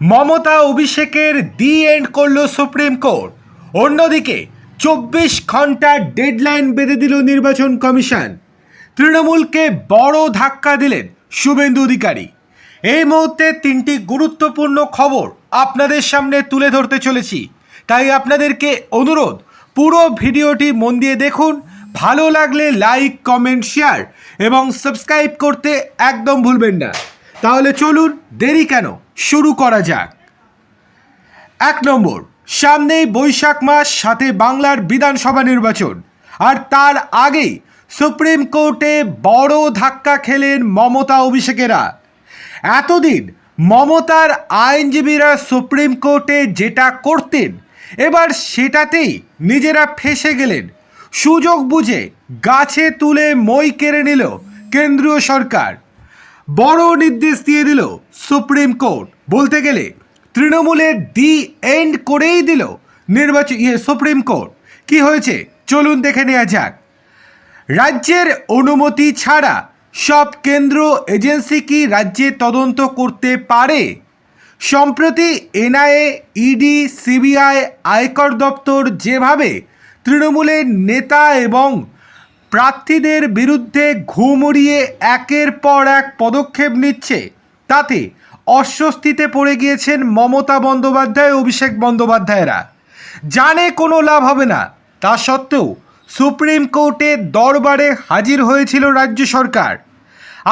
মমতা অভিষেকের the end করল supreme court. অন্যদিকে 24 ঘন্টার ডেডলাইন বেঁধে দিল নির্বাচন কমিশন। তৃণমূলকে বড় ধাক্কা দিলেন শুভেন্দু অধিকারী। এই মুহূর্তে তিনটি গুরুত্বপূর্ণ খবর আপনাদের সামনে তুলে ধরতে চলেছি, তাই আপনাদেরকে অনুরোধ পুরো ভিডিওটি মন দিয়ে দেখুন। ভালো লাগলে লাইক, কমেন্ট, শেয়ার এবং সাবস্ক্রাইব করতে একদম ভুলবেন না। তাহলে চলুন, দেরি কেন, শুরু করা যাক। 1 নম্বর, সামনেই বৈশাখ মাস, সাথে বাংলার বিধানসভা নির্বাচন। আর তার আগেই সুপ্রিম কোর্টে বড় ধাক্কা খেলেন মমতা অভিষেকেরা। এতদিন মমতার আইনজীবীরা সুপ্রিম কোর্টে যেটা করতেন, এবার সেটাতেই নিজেরা ফেঁসে গেলেন। সুযোগ বুঝে গাছে তুলে মই কেড়ে নিল কেন্দ্রীয় সরকার। বড় নির্দেশ দিয়ে দিল সুপ্রিম কোর্ট। বলতে গেলে তৃণমূলের দি এন্ড করেই দিল সুপ্রিম কোর্ট। কি হয়েছে চলুন দেখে নেওয়া যাক। রাজ্যের অনুমতি ছাড়া সব কেন্দ্র এজেন্সি কি রাজ্যে তদন্ত করতে পারে? সম্প্রতি এনআইএ, ইডি, সিবিআই, আয়কর দপ্তর যেভাবে তৃণমূলের নেতা এবং প্রার্থীদের বিরুদ্ধে ঘুম উড়িয়ে একের পর এক পদক্ষেপ নিচ্ছে, তাতে অস্বস্তিতে পড়ে গিয়েছেন মমতা বন্দ্যোপাধ্যায়, অভিষেক বন্দ্যোপাধ্যায়রা। জানে কোনো লাভ হবে না, তা সত্ত্বেও সুপ্রিম কোর্টের দরবারে হাজির হয়েছিল রাজ্য সরকার।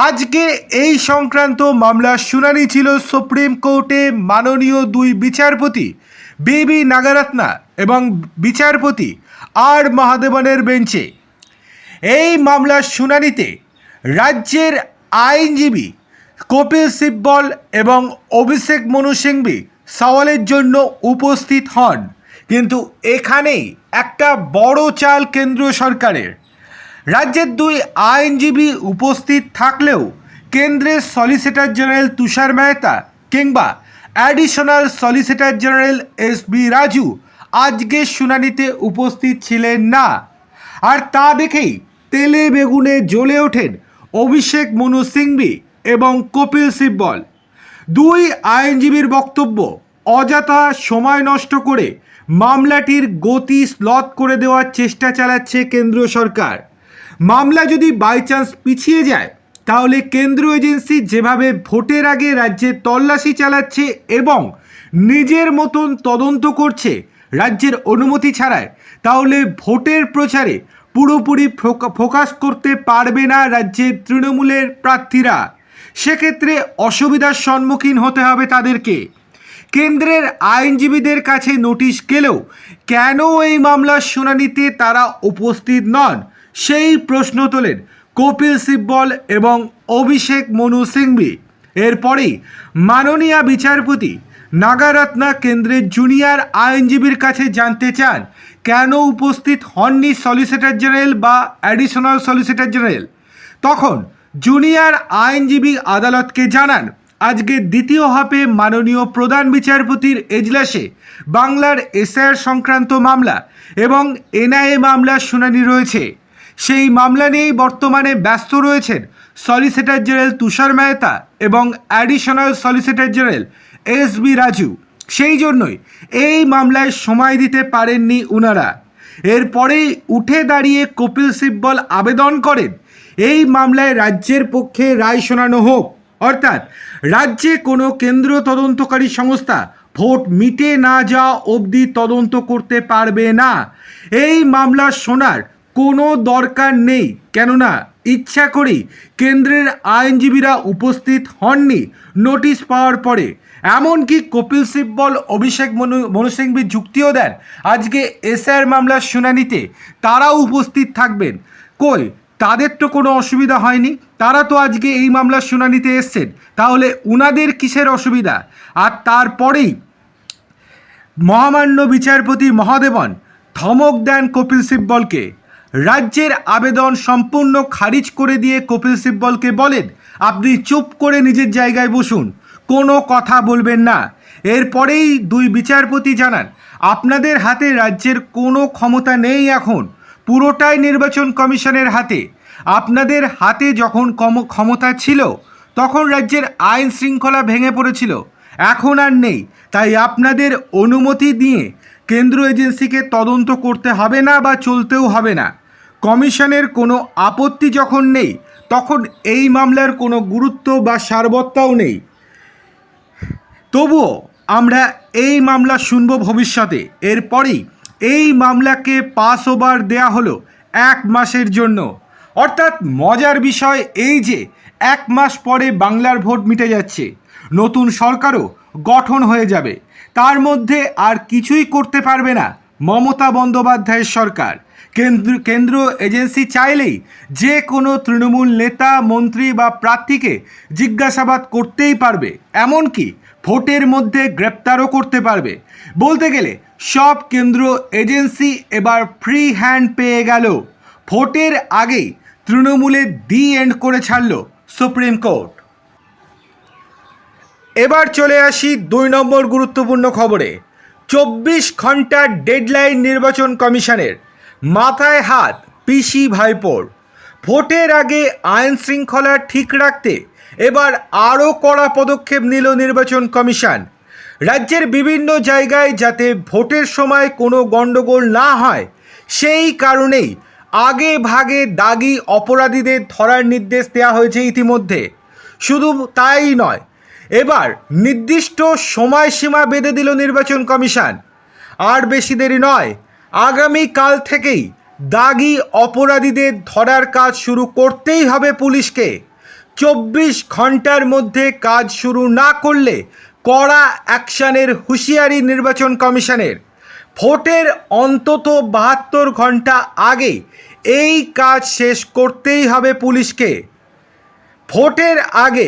আজকে এই সংক্রান্ত মামলার শুনানি ছিল সুপ্রিম কোর্টে মাননীয় 2 বিচারপতি বি নাগারত্না এবং বিচারপতি আর মহাদেবনের বেঞ্চে। এই মামলার শুনানিতে রাজ্যের আইনজীবী কপিল সিব্বল এবং অভিষেক মনু সিংভি সওয়ালের জন্য উপস্থিত হন। কিন্তু এখানেই একটা বড় চাল কেন্দ্রীয় সরকারের। রাজ্যের 2 আইনজীবী উপস্থিত থাকলেও কেন্দ্রের সলিসিটর জেনারেল তুষার মেহতা কিংবা additional solicitor general SB. Raju আজকের শুনানিতে উপস্থিত ছিলেন না। আর তা দেখেই তেলে বেগুনে জ্বলে ওঠেন অভিষেক মনু সিংভি এবং কপিল সিব্বল। 2 আইনজীবীর বক্তব্য, অযথা সময় নষ্ট করে মামলাটির গতি স্লথ করে দেওয়ার চেষ্টা চালাচ্ছে কেন্দ্রীয় সরকার। মামলা যদি বাই চান্স পিছিয়ে যায়, তাহলে কেন্দ্রীয় এজেন্সি যেভাবে ভোটের আগে রাজ্যে তল্লাশি চালাচ্ছে এবং নিজের মতন তদন্ত করছে রাজ্যের অনুমতি ছাড়াই, তাহলে ভোটের প্রচারে পুরোপুরি ফোকাস করতে পারবে না রাজ্যের তৃণমূলের প্রার্থীরা। সেক্ষেত্রে অসুবিধার সম্মুখীন হতে হবে তাদেরকে। কেন্দ্রের আইনজীবীদের কাছে নোটিশ গেলেও কেন এই মামলার শুনানিতে তারা উপস্থিত নন, সেই প্রশ্ন তোলেন কপিল সিব্বল এবং অভিষেক মনু সিংভি। এরপরেই মাননীয় বিচারপতি নাগারত্না কেন্দ্রের জুনিয়র আইনজীবীর কাছে জানতে চান কেন উপস্থিত হননি সলিসিটর জেনারেল বা অ্যাডিশনাল সলিসিটর জেনারেল। তখন জুনিয়র আইনজীবী আদালতকে জানান, আজকে দ্বিতীয় হাফে মাননীয় প্রধান বিচারপতির এজলাসে বাংলার এসআইআর সংক্রান্ত মামলা এবং এনআইএ মামলার শুনানি রয়েছে। সেই মামলা নিয়েই বর্তমানে ব্যস্ত রয়েছেন সলিসিটর জেনারেল তুষার মেহতা এবং additional solicitor general SB. Raju. সেই জন্যই এই মামলায় সময় দিতে পারেননি উনারা। এরপরেই উঠে দাঁড়িয়ে কপিল সিব্বল আবেদন করেন এই মামলায় রাজ্যের পক্ষে রায় শোনানো হোক, অর্থাৎ রাজ্যে কোনো কেন্দ্রীয় তদন্তকারী সংস্থা ভোট মিটে না যাওয়া অবধি তদন্ত করতে পারবে না। এই মামলা শোনার কোনো দরকার নেই, কেননা ইচ্ছা করেই কেন্দ্রের আইনজীবীরা উপস্থিত হননি নোটিশ পাওয়ার পরে। এমনকি কপিল সিব্বল, অভিষেক মনু সিংভি যুক্তিও দেন আজকে এসআইআর মামলার শুনানিতে তারাও উপস্থিত থাকবেন। কই, তাদের তো কোনো অসুবিধা হয়নি, তারা তো আজকে এই মামলার শুনানিতে এসছেন, তাহলে উনাদের কিসের অসুবিধা? আর তারপরেই মহামান্য বিচারপতি মহাদেবন ধমক দেন কপিল সিব্বলকে। রাজ্যের আবেদন সম্পূর্ণ খারিজ করে দিয়ে কপিল সিব্বলকে বলেন, আপনি চুপ করে নিজের জায়গায় বসুন, কোনো কথা বলবেন না। এরপরেই 2 বিচারপতি জানান, আপনাদের হাতে রাজ্যের কোনো ক্ষমতা নেই, এখন পুরোটাই নির্বাচন কমিশনের হাতে। আপনাদের হাতে যখন ক্ষমতা ছিল তখন রাজ্যের আইন শৃঙ্খলা ভেঙে পড়েছিল, এখন আর নেই, তাই আপনাদের অনুমতি নিয়ে কেন্দ্র এজেন্সিকে তদন্ত করতে হবে না বা চলতেও হবে না। কমিশনের কোনো আপত্তি যখন নেই, তখন এই মামলার কোনো গুরুত্ব বা সারবত্তাও নেই। তবুও আমরা এই মামলা শুনব ভবিষ্যতে। এরপরেই এই মামলাকে পাস ওভার দেয়া হলো 1 মাসের জন্য। অর্থাৎ মজার বিষয় এই যে 1 মাস পরে বাংলার ভোট মিটে যাচ্ছে, নতুন সরকারও গঠন হয়ে যাবে, তার মধ্যে আর কিছুই করতে পারবে না মমতা বন্দ্যোপাধ্যায়ের সরকার। কেন্দ্র এজেন্সি চাইলেই যে কোনো তৃণমূল নেতা, মন্ত্রী বা প্রার্থীকে জিজ্ঞাসাবাদ করতেই পারবে, এমনকি ভোটের মধ্যে গ্রেপ্তারও করতে পারবে। বলতে গেলে সব কেন্দ্র এজেন্সি এবার ফ্রি হ্যান্ড পেয়ে গেল। ভোটের আগেই তৃণমূলের দি এন্ড করে ছাড়ল সুপ্রিম কোর্ট। এবার চলে আসি 2 নম্বর গুরুত্বপূর্ণ খবরে। 24 ঘন্টার ডেডলাইন নির্বাচন কমিশনের, মাথায় হাত পিসি ভাইপোর। ভোটের আগে আইন শৃঙ্খলা ঠিক রাখতে এবার আরও কড়া পদক্ষেপ নিল নির্বাচন কমিশন। রাজ্যের বিভিন্ন জায়গায় যাতে ভোটের সময় কোনো গণ্ডগোল না হয়, সেই কারণেই আগে ভাগে দাগি অপরাধীদের ধরার নির্দেশ দেওয়া হয়েছে ইতিমধ্যে। শুধু তাই নয়, এবার নির্দিষ্ট সময়সীমা বেঁধে দিল নির্বাচন কমিশন। আর বেশি দেরি নয়, আগামীকাল থেকেই দাগি অপরাধীদের ধরার কাজ শুরু করতেই হবে পুলিশকে। 24 ঘন্টার মধ্যে কাজ শুরু না করলে কড়া অ্যাকশনের হুঁশিয়ারি নির্বাচন কমিশনের। ভোটের অন্তত 72 ঘন্টা আগে এই কাজ শেষ করতেই হবে পুলিশকে। ভোটের আগে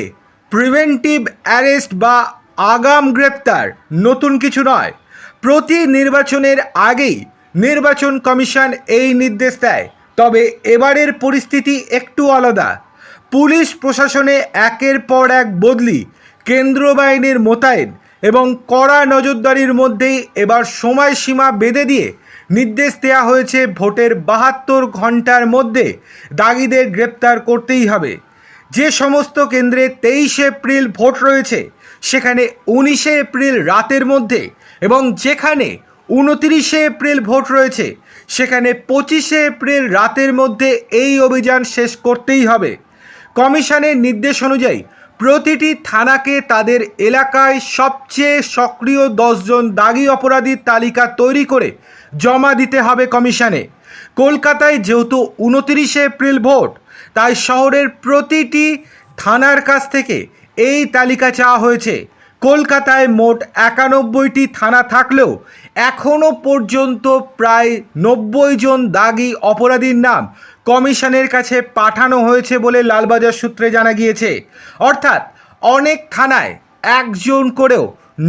প্রিভেন্টিভ অ্যারেস্ট বা আগাম গ্রেপ্তার নতুন কিছু নয়। প্রতি নির্বাচনের আগেই নির্বাচন কমিশন এই নির্দেশ দেয়। তবে এবারের পরিস্থিতি একটু আলাদা। পুলিশ প্রশাসনে একের পর এক বদলি, কেন্দ্র বাহিনীর মোতায়েন এবং কড়া নজরদারির মধ্যেই এবার সময়সীমা বেঁধে দিয়ে নির্দেশ দেওয়া হয়েছে ভোটের 72 ঘন্টার মধ্যে দাগিদের গ্রেপ্তার করতেই হবে। যে সমস্ত কেন্দ্রে 23 এপ্রিল ভোট রয়েছে, সেখানে 19 এপ্রিল রাতের মধ্যে, এবং যেখানে 29 এপ্রিল ভোট রয়েছে, সেখানে 25 এপ্রিল রাতের মধ্যে এই অভিযান শেষ করতেই হবে। কমিশনের নির্দেশ অনুযায়ী প্রতিটি থানাকে তাদের এলাকায় সবচেয়ে সক্রিয় 10 জন দাগি অপরাধীর তালিকা তৈরি করে জমা দিতে হবে কমিশনে। কলকাতায় যেহেতু 29 এপ্রিল ভোট, তাই শহরের প্রতিটি থানার কাছ থেকে এই তালিকা চাওয়া হয়েছে। কলকাতায় মোট 91টি থানা থাকলেও এখনও পর্যন্ত প্রায় 90 জন দাগি অপরাধীর নাম কমিশনের কাছে পাঠানো হয়েছে বলে লালবাজার সূত্রে জানা গিয়েছে। অর্থাৎ অনেক থানায় একজন করেও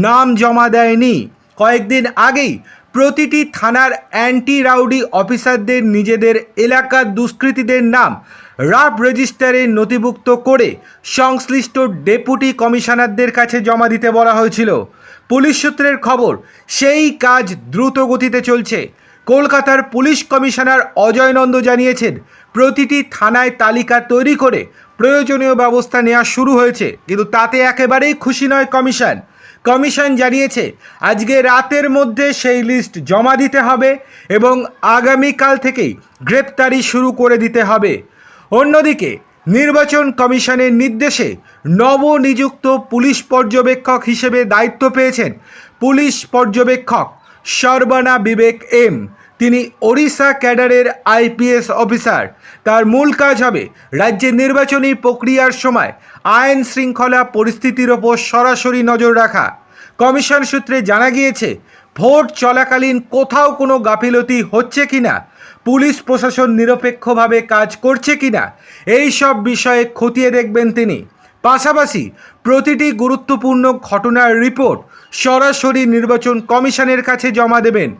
নাম জমা দেয়নি। কয়েকদিন আগেই প্রতিটি থানার অ্যান্টি রাউডি অফিসারদের নিজেদের এলাকার দুষ্কৃতীদের নাম রাফ রেজিস্টারে নথিভুক্ত করে সংশ্লিষ্ট ডেপুটি কমিশনারদের কাছে জমা দিতে বলা হয়েছিল। পুলিশ সূত্রের খবর, সেই কাজ দ্রুত গতিতে চলছে। কলকাতার পুলিশ কমিশনার অজয় নন্দ জানিয়েছেন, প্রতিটি থানায় তালিকা তৈরি করে প্রয়োজনীয় ব্যবস্থা নেওয়া শুরু হয়েছে। কিন্তু তাতে একেবারেই খুশি নয় কমিশন। কমিশন জানিয়েছে আজকে রাতের মধ্যে সেই লিস্ট জমা দিতে হবে এবং আগামীকাল থেকেই গ্রেপ্তারি শুরু করে দিতে হবে। অন্যদিকে নির্বাচন কমিশনের নির্দেশে নবনিযুক্ত পুলিশ পর্যবেক্ষক হিসেবে দায়িত্ব পেয়েছেন পুলিশ পর্যবেক্ষক সর্বানা বিবেক এম। তিনি ওড়িশা ক্যাডারের আইপিএস অফিসার। তার মূল কাজ হবে রাজ্যের নির্বাচনী প্রক্রিয়ার সময় আইন শৃঙ্খলা পরিস্থিতির ওপর সরাসরি নজর রাখা। কমিশন সূত্রে জানা গিয়েছে, ভোট চলাকালীন কোথাও কোনো গাফিলতি হচ্ছে কিনা, পুলিশ প্রশাসন নিরপেক্ষভাবে কাজ করছে কিনা, এই সব বিষয়ে খতিয়ে দেখবেন তিনি। পাশাপাশি প্রতিটি গুরুত্বপূর্ণ ঘটনার রিপোর্ট সরাসরি নির্বাচন কমিশনের কাছে জমা দেবেন।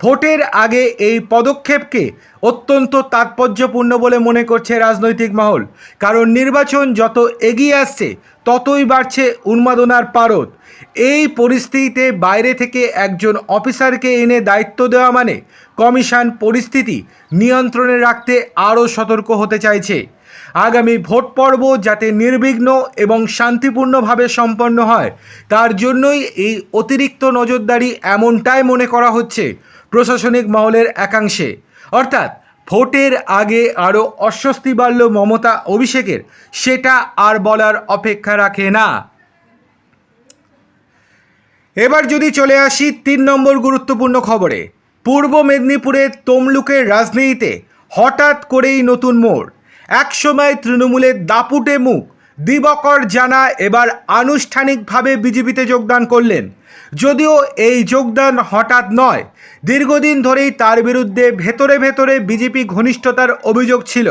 ভোটের আগে এই পদক্ষেপকে অত্যন্ত তাৎপর্যপূর্ণ বলে মনে করছে রাজনৈতিক মহল। কারণ নির্বাচন যত এগিয়ে আসছে, ততই বাড়ছে উন্মাদনার পারদ। এই পরিস্থিতিতে বাইরে থেকে একজন অফিসারকে এনে দায়িত্ব দেওয়া মানে কমিশন পরিস্থিতি নিয়ন্ত্রণে রাখতে আরও সতর্ক হতে চাইছে। আগামী ভোট পর্ব যাতে নির্বিঘ্ন এবং শান্তিপূর্ণভাবে সম্পন্ন হয় তার জন্যই এই অতিরিক্ত নজরদারি এমনটাই মনে করা হচ্ছে প্রশাসনিক মহলের একাংশে। অর্থাৎ ভোটের আগে আরও অস্বস্তি বাড়ল মমতা অভিষেকের, সেটা আর বলার অপেক্ষা রাখে না। এবার যদি চলে আসি 3 নম্বর গুরুত্বপূর্ণ খবরে। পূর্ব মেদিনীপুরের তমলুকের রাজনীতিতে হঠাৎ করেই নতুন মোড়। একসময় তৃণমূলের দাপুটে মুখ দিবাকর জানা এবার আনুষ্ঠানিকভাবে বিজেপিতে যোগদান করলেন। যদিও এই যোগদান হঠাৎ নয়, দীর্ঘদিন ধরেই তার বিরুদ্ধে ভেতরে ভেতরে বিজেপি ঘনিষ্ঠতার অভিযোগ ছিল।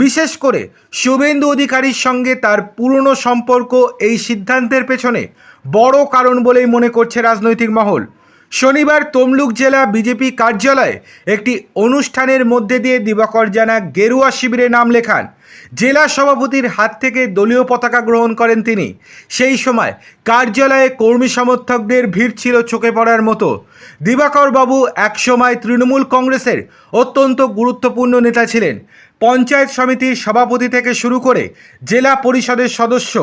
বিশেষ করে শুভেন্দু অধিকারীর সঙ্গে তার পুরনো সম্পর্ক এই সিদ্ধান্তের পেছনে বড় কারণ বলেই মনে করছে রাজনৈতিক মহল। শনিবার তমলুক জেলা বিজেপি কার্যালয়ে একটি অনুষ্ঠানের মধ্যে দিয়ে দিবাকর জানা গেরুয়া শিবিরে নাম লেখান। জেলা সভাপতির হাত থেকে দলীয় পতাকা গ্রহণ করেন তিনি। সেই সময় কার্যালয়ে কর্মী সমর্থকদের ভিড় ছিল চোখে পড়ার মতো। দিবাকর বাবু একসময় তৃণমূল কংগ্রেসের অত্যন্ত গুরুত্বপূর্ণ নেতা ছিলেন। পঞ্চায়েত সমিতির সভাপতি থেকে শুরু করে জেলা পরিষদের সদস্য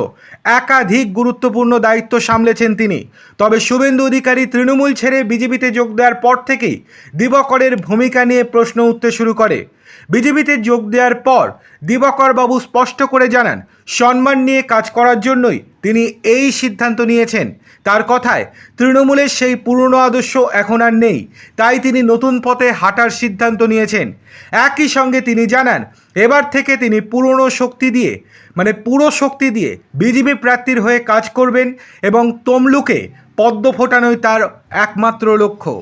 একাধিক গুরুত্বপূর্ণ দায়িত্ব সামলেছেন তিনি। তবে শুভেন্দু অধিকারী তৃণমূল ছেড়ে বিজেপিতে যোগ দেওয়ার পর থেকেই দিবাকরের ভূমিকা নিয়ে প্রশ্ন উঠতে শুরু করে। বিজেপিতে যোগ দেওয়ার পর দিবাকর বাবু স্পষ্ট করে জানান, সম্মান নিয়ে কাজ করার জন্যই তিনি এই সিদ্ধান্ত নিয়েছেন। তার কথায় তৃণমূলের সেই পুরনো আদর্শ এখন আর নেই, তাই তিনি নতুন পথে হাঁটার সিদ্ধান্ত নিয়েছেন। একই সঙ্গে তিনি জানান, এবার থেকে তিনি পুরো শক্তি দিয়ে বিজেপি প্রার্থীর হয়ে কাজ করবেন এবং তমলুকে পদ্ম ফোটানোই তার একমাত্র লক্ষ্য।